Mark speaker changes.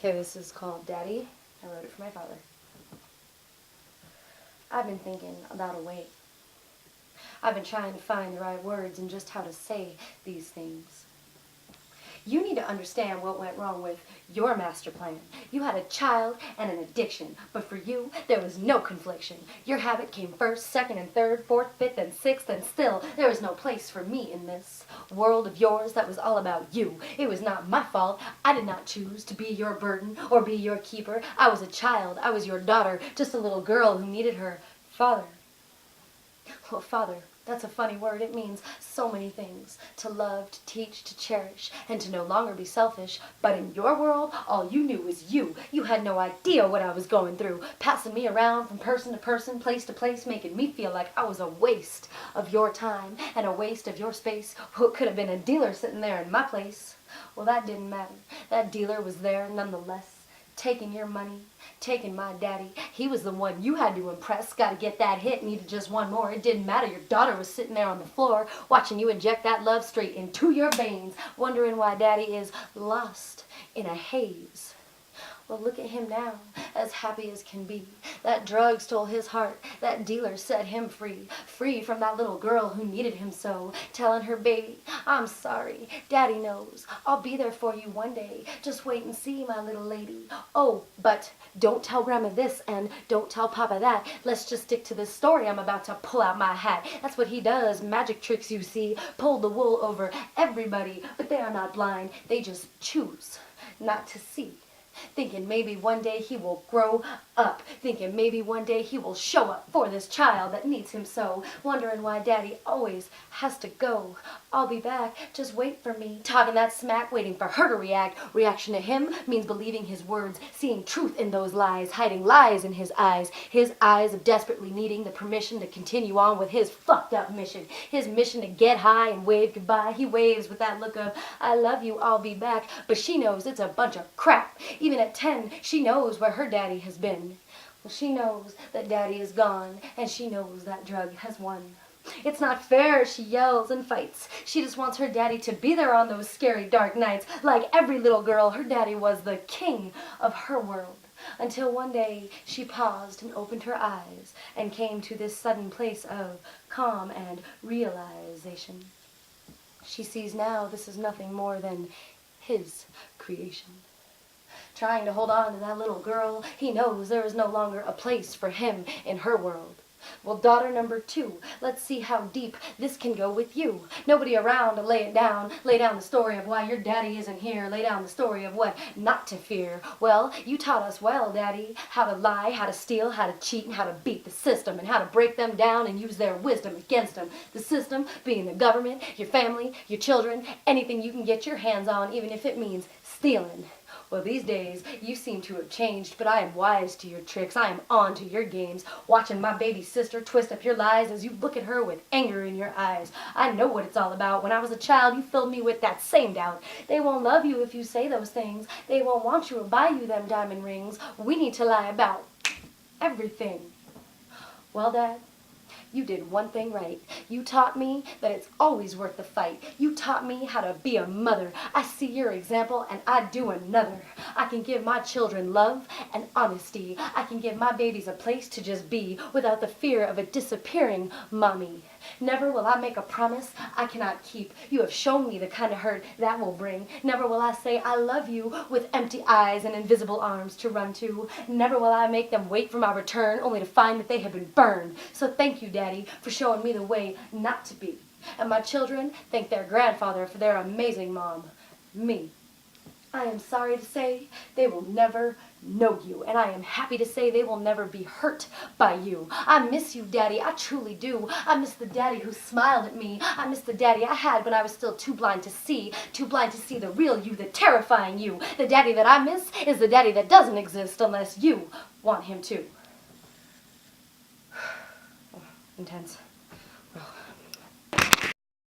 Speaker 1: Okay, this is called Daddy. I wrote it for my father. I've been thinking about a way. I've been trying to find the right words and just how to say these things. You need to understand what went wrong with your master plan. You had a child and an addiction, but for you, there was no confliction. Your habit came first, second, and third, fourth, fifth, and sixth, and still there was no place for me in this world of yours that was all about you. It was not my fault. I did not choose to be your burden or be your keeper. I was a child. I was your daughter, just a little girl who needed her father. Well, father, that's a funny word. It means so many things. To love, to teach, to cherish, and to no longer be selfish. But in your world, all you knew was you. You had no idea what I was going through. Passing me around from person to person, place to place, making me feel like I was a waste of your time and a waste of your space. Who could have been a dealer sitting there in my place? Well, that didn't matter. That dealer was there nonetheless. Taking your money, taking my daddy. He was the one you had to impress. Got to get that hit, needed just one more. It didn't matter. Your daughter was sitting there on the floor, watching you inject that love straight into your veins, wondering why daddy is lost in a haze. Well, look at him now, as happy as can be. That drug stole his heart. That dealer set him free. Free from that little girl who needed him so. Telling her baby, I'm sorry. Daddy knows. I'll be there for you one day. Just wait and see, my little lady. Oh, but don't tell Grandma this and don't tell Papa that. Let's just stick to this story I'm about to pull out my hat. That's what he does. Magic tricks, you see. Pulled the wool over everybody. But they are not blind. They just choose not to see. Thinking maybe one day he will grow up. Thinking maybe one day he will show up for this child that needs him so. Wondering why daddy always has to go. I'll be back, just wait for me. Talking that smack, waiting for her to react. Reaction to him means believing his words. Seeing truth in those lies. Hiding lies in his eyes. His eyes of desperately needing the permission to continue on with his fucked up mission. His mission to get high and wave goodbye. He waves with that look of, I love you, I'll be back. But she knows it's a bunch of crap. Even at 10, she knows where her daddy has been. Well, she knows that daddy is gone, and she knows that drug has won. It's not fair, she yells and fights. She just wants her daddy to be there on those scary dark nights. Like every little girl, her daddy was the king of her world. Until one day, she paused and opened her eyes and came to this sudden place of calm and realization. She sees now this is nothing more than his creation. Trying to hold on to that little girl, he knows there is no longer a place for him in her world. Well, daughter number 2, let's see how deep this can go with you. Nobody around to lay it down. Lay down the story of why your daddy isn't here. Lay down the story of what not to fear. Well, you taught us well, daddy, how to lie, how to steal, how to cheat, and how to beat the system, and how to break them down and use their wisdom against them. The system being the government, your family, your children, anything you can get your hands on, even if it means stealing. Well, these days, you seem to have changed, but I am wise to your tricks. I am on to your games, watching my baby sister twist up your lies as you look at her with anger in your eyes. I know what it's all about. When I was a child, you filled me with that same doubt. They won't love you if you say those things. They won't want you or buy you them diamond rings. We need to lie about everything. Well, Dad, you did one thing right. You taught me that it's always worth the fight. You taught me how to be a mother. I see your example and I do another. I can give my children love and honesty. I can give my babies a place to just be without the fear of a disappearing mommy. Never will I make a promise I cannot keep. You have shown me the kind of hurt that will bring. Never will I say I love you with empty eyes and invisible arms to run to. Never will I make them wait for my return only to find that they have been burned. So thank you, Daddy, for showing me the way not to be. And my children thank their grandfather for their amazing mom, me. I am sorry to say they will never know you, and I am happy to say they will never be hurt by you. I miss you, Daddy, I truly do. I miss the daddy who smiled at me. I miss the daddy I had when I was still too blind to see the real you, the terrifying you. The daddy that I miss is the daddy that doesn't exist unless you want him to. Intense.